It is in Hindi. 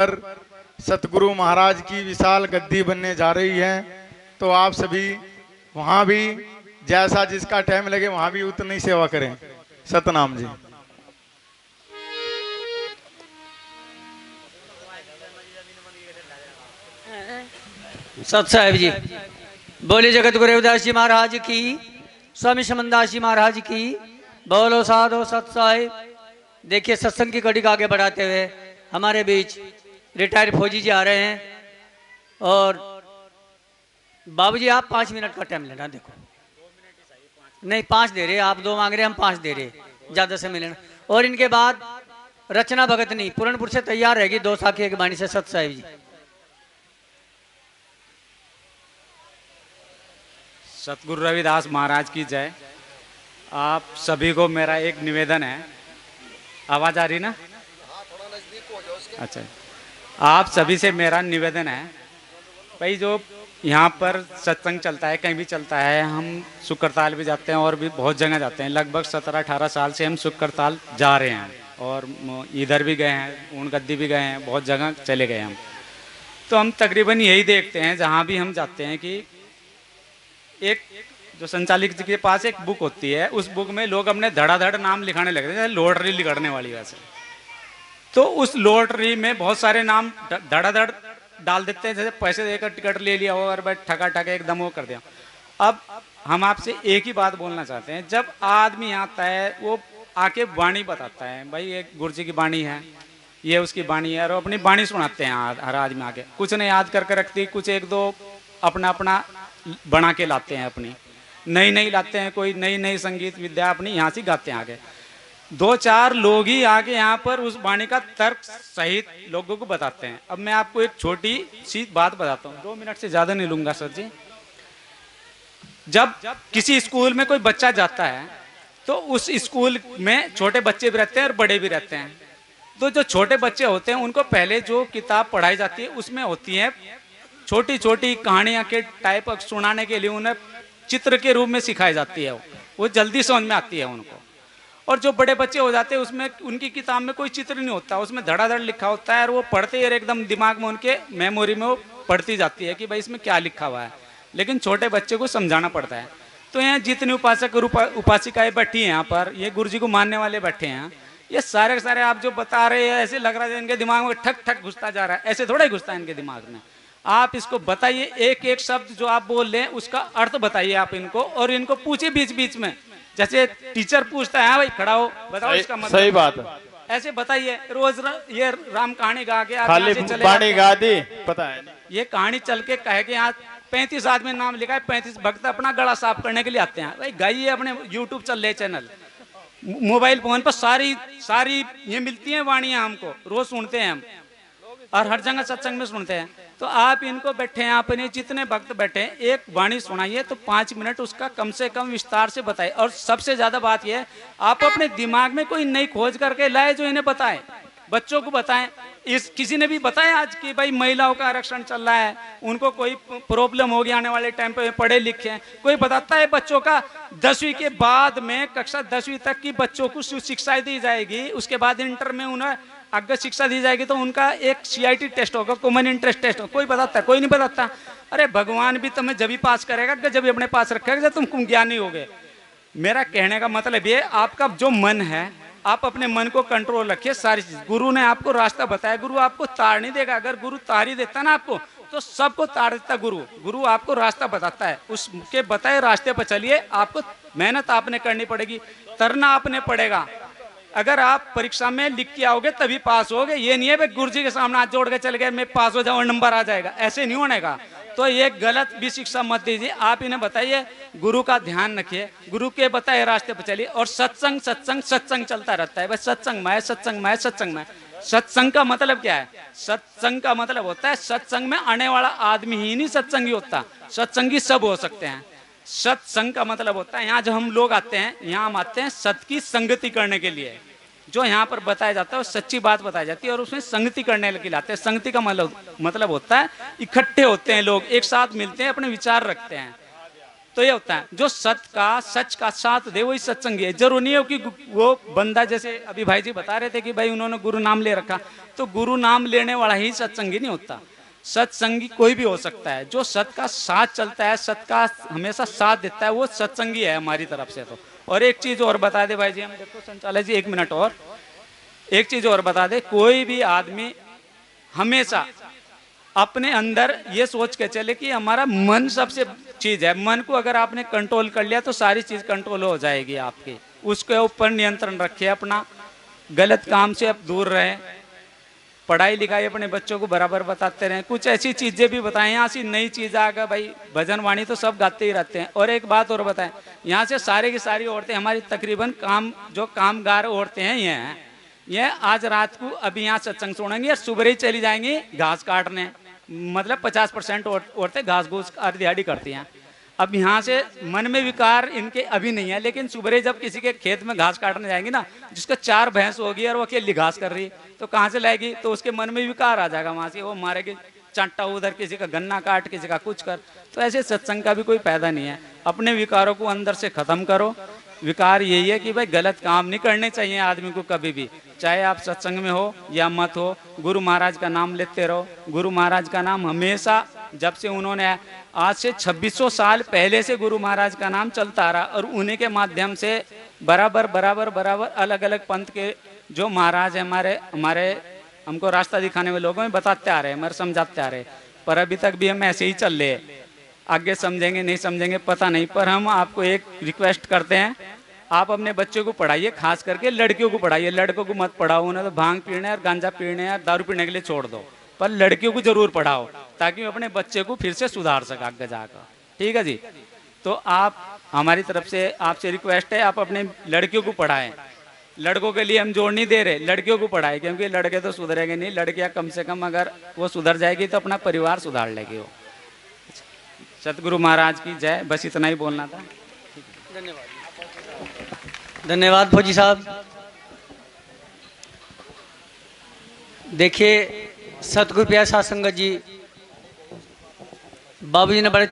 पर सतगुरु महाराज की विशाल गद्दी बनने जा रही है। तो आप सभी वहां भी जैसा जिसका टाइम लगे वहां भी उतनी सेवा करें। सतनाम जी। सत साहेब जी बोले जगत गुरु रविदास जी महाराज की, स्वामी समनदास जी महाराज की, बोलो साधो सत साहेब। देखिए सत्संग की कड़ी को आगे बढ़ाते हुए हमारे बीच रिटायर्ड फौजी जी आ रहे हैं। और बाबूजी आप 5 मिनट का टाइम लेना। देखो नहीं 5 दे रहे, आप 2 मांग रहे, हम 5 दे रहे, ज्यादा से मिलना। और इनके बाद रचना भगतनी पूरनपुर से तैयार रहेगी, 2 साखी एक बाणी से। सत साहिब जी। सतगुरु रविदास महाराज की जय। आप सभी को मेरा एक निवेदन है। आवाज आ रही ना? अच्छा, आप सभी से मेरा निवेदन है भाई, जो यहाँ पर सत्संग चलता है, कहीं भी चलता है, हम शुक्रताल भी जाते हैं और भी बहुत जगह जाते हैं। लगभग 17-18 साल से हम शुक्रताल जा रहे हैं और इधर भी गए हैं, ऊनगद्दी भी गए हैं, बहुत जगह चले गए हम। तो हम तकरीबन यही देखते हैं जहाँ भी हम जाते हैं कि एक जो संचालक जी के पास एक बुक होती है, उस बुक में लोग अपने धड़ाधड़ नाम लिखाने लगते हैं, लॉटरी लिखने वाली वैसे। तो उस लॉटरी में बहुत सारे नाम धड़ाधड़ डाल देते हैं, जैसे पैसे देकर टिकट ले लिया हो और भाई ठगा ठगा एकदम वो कर दिया। अब हम आपसे एक ही बात बोलना चाहते हैं, जब आदमी आता है वो आके वाणी बताता है, भाई एक गुरु जी की वाणी है, ये उसकी वाणी है, और अपनी वाणी सुनाते हैं हर आदमी आके। कुछ ने याद करके रखती, कुछ एक दो अपना अपना बना के लाते हैं, अपनी नई नई लाते हैं, कोई नई नई संगीत विद्या अपनी यहाँ से गाते हैं आगे। 2-4 लोग ही आके यहाँ पर उस वाणी का तर्क सहित लोगों को बताते हैं। अब मैं आपको एक छोटी सी बात बताता हूँ, 2 मिनट से ज्यादा नहीं लूंगा सर जी। जब किसी स्कूल में कोई बच्चा जाता है तो उस स्कूल में छोटे बच्चे भी रहते हैं और बड़े भी रहते हैं। तो जो छोटे बच्चे होते हैं उनको पहले जो किताब पढ़ाई जाती है उसमें होती है छोटी छोटी कहानियां के टाइप सुनाने के लिए उन्हें चित्र के रूप में सिखाई जाती है, वो जल्दी समझ में आती है उनको। और जो बड़े बच्चे हो जाते हैं उसमें उनकी किताब में कोई चित्र नहीं होता, उसमें धड़ाधड़ लिखा होता है और वो पढ़ते ही एकदम दिमाग में उनके मेमोरी में वो पढ़ती जाती है कि भाई इसमें क्या लिखा हुआ है। लेकिन छोटे बच्चे को समझाना पड़ता है। तो यहाँ जितने उपासक उपासिकाएं बैठी हैं यहाँ पर, ये गुरु जी को मानने वाले बैठे हैं, ये सारे के सारे आप जो बता रहे हैं ऐसे लग रहा है इनके दिमाग में ठक ठक घुसता जा रहा है, ऐसे थोड़ा ही घुसता है इनके दिमाग में। आप इसको बताइए, एक एक शब्द जो आप बोल रहे हैं उसका अर्थ बताइए आप इनको, और इनको पूछिए बीच बीच में, जैसे टीचर पूछता है भाई खड़ा हो बताओ इसका मतलब। सही बात है, ऐसे बताइए। रोज ये राम कहानी गा के खाली कहानी गा दी पता है, ये कहानी चल के कहे के यहाँ 35 आदमी नाम लिखा है, 35 भक्त अपना गला साफ करने के लिए आते हैं। भाई गाइए, अपने यूट्यूब चल रहे चैनल, मोबाइल फोन पर सारी ये मिलती है वाणियां, हमको रोज सुनते हैं हम और हर जगह सत्संग में सुनते हैं। तो आप इनको बैठे हैं, अपने जितने भक्त बैठे हैं, एक वाणी सुनाइए तो 5 मिनट उसका कम से कम विस्तार से बताइए। और सबसे ज्यादा बात यह है, आप अपने दिमाग में कोई नई खोज करके लाए जो इन्हें बताएं, बच्चों को बताएं। किसी ने भी बताया आज कि भाई महिलाओं का आरक्षण चल रहा है, उनको कोई प्रॉब्लम होगी आने वाले टाइम पे, पढ़े लिखे हैं, कोई बताता है बच्चों का 10वीं के बाद में कक्षा 10वीं तक की बच्चों को शिक्षा दी जाएगी, उसके बाद इंटर में उन्हें आगे शिक्षा दी जाएगी, तो उनका एक CIT टेस्ट होगा, कॉमन इंटरेस्ट टेस्ट होगा। कोई बताता है? कोई नहीं बताता। अरे भगवान भी तुम्हें जब ही पास करेगा जब भी अपने पास रखेगा जब तुम ज्ञानी होगे। मेरा कहने का मतलब ये, आपका जो मन है आप अपने मन को कंट्रोल रखिए। सारी चीज गुरु ने आपको रास्ता बताया, गुरु आपको तार नहीं देगा। अगर गुरु तार ही देता ना आपको तो सबको तार देता गुरु आपको रास्ता बताता है, उसके बताए रास्ते पर चलिए। आपको मेहनत आपने करनी पड़ेगी, तरना आपने पड़ेगा। अगर आप परीक्षा में लिख के आओगे तभी पास होगे, ये नहीं है भाई गुरु जी के सामने हाथ जोड़ के चल गए मैं पास हो जाऊं और नंबर आ जाएगा, ऐसे नहीं होने का। तो ये गलत भी शिक्षा मत दीजिए। आप इन्हें बताइए, गुरु का ध्यान रखिए, गुरु के बताए रास्ते पर चलिए। और सत्संग सत्संग सत्संग चलता रहता है, बस सत्संग में सत्संग में सत्संग में। सत्संग का मतलब क्या है? सत्संग का मतलब होता है सत्संग में आने वाला आदमी ही नहीं सत्संगी होता, सत्संगी सब हो सकते हैं। सत्संग का मतलब होता है यहाँ जो हम लोग आते हैं, यहाँ हम आते हैं सत की संगति करने के लिए। जो यहाँ पर बताया जाता है वो सच्ची बात बताई जाती है और उसमें संगति करने के लिए आते हैं। संगति का मतलब होता है इकट्ठे होते हैं लोग, एक साथ मिलते हैं, अपने विचार रखते हैं। तो ये होता है जो सच का साथ दे वही सत्संगी है। जरूरी नहीं हो कि वो बंदा, जैसे अभी भाई जी बता रहे थे कि भाई उन्होंने गुरु नाम ले रखा, तो गुरु नाम लेने वाला ही सत्संगी नहीं होता। सत्संगी कोई भी हो सकता है, जो सत का साथ चलता है, सत का हमेशा साथ देता है, वो सत्संगी है हमारी तरफ से। तो और एक चीज और बता दे भाई जी, हम देखो संचालक जी 1 मिनट और, एक चीज और बता दे, कोई भी आदमी हमेशा अपने अंदर ये सोच के चले कि हमारा मन सबसे चीज है, मन को अगर आपने कंट्रोल कर लिया तो सारी चीज कंट्रोल हो जाएगी आपकी। उसके ऊपर नियंत्रण रखिए अपना, गलत काम से आप दूर रहें, पढ़ाई लिखाई अपने बच्चों को बराबर बताते रहें, कुछ ऐसी चीजें भी बताएं। यहाँ से नई चीज आ गया भाई, भजन वाणी तो सब गाते ही रहते हैं। और एक बात और बताएं, यहाँ से सारे की सारी औरतें हमारी तकरीबन जो कामगार औरतें हैं ये आज रात को अभी यहाँ सत्संग सुनेंगी और सुबह ही चली जाएंगी घास काटने। मतलब 50% औरतें घास घूस आधी दिहाड़ी करती हैं। अब यहाँ से मन में विकार इनके अभी नहीं है, लेकिन सुबह जब किसी के खेत में घास काटने जाएंगी ना, जिसका 4 भैंस होगी और वो अकेली घास कर रही, तो कहाँ से लाएगी? तो उसके मन में विकार आ जाएगा, वहां से वो मारेगी चांटा उधर, किसी का गन्ना काट, किसी का कुछ कर। तो ऐसे सत्संग का भी कोई फायदा नहीं है। अपने विकारों को अंदर से खत्म करो। विकार यही है कि भाई गलत काम नहीं करने चाहिए आदमी को कभी भी, चाहे आप सत्संग में हो या मत हो। गुरु महाराज का नाम लेते रहो। गुरु महाराज का नाम हमेशा, जब से उन्होंने, आज से 2600 साल पहले से गुरु महाराज का नाम चलता आ रहा, और उन्हीं के माध्यम से बराबर बराबर बराबर अलग अलग पंथ के जो महाराज है हमारे हमको रास्ता दिखाने वाले लोगों में बताते आ रहे हैं, हमारे समझाते आ रहे हैं। पर अभी तक भी हम ऐसे ही चल रहे हैं। आगे समझेंगे नहीं समझेंगे पता नहीं, पर हम आपको एक रिक्वेस्ट करते हैं, आप अपने बच्चों को पढ़ाइए, खास करके लड़कियों को पढ़ाइए। लड़कों को मत पढ़ाओ, उन्हें तो भांग पीने और गांजा पीने और दारू पीने के लिए छोड़ दो, पर लड़कियों को जरूर पढ़ाओ, ताकि अपने बच्चे को फिर से सुधार सके आगे जाकर। ठीक है जी? तो आप, हमारी तरफ से आपसे रिक्वेस्ट है, आप अपने लड़कियों को पढ़ाएं। लड़कों के लिए हम जोड़ नहीं दे रहे, लड़कियों को पढ़ाएं, क्योंकि लड़के तो सुधरेंगे नहीं, लड़कियां कम से कम अगर वो सुधर जाएगी तो अपना परिवार सुधार लेगी वो। सतगुरु महाराज की जय। बस इतना ही बोलना था। धन्यवाद फौजी साहब। देखिए सतगुरु प्यारे साध संगत जी, बाबूजी ने बड़े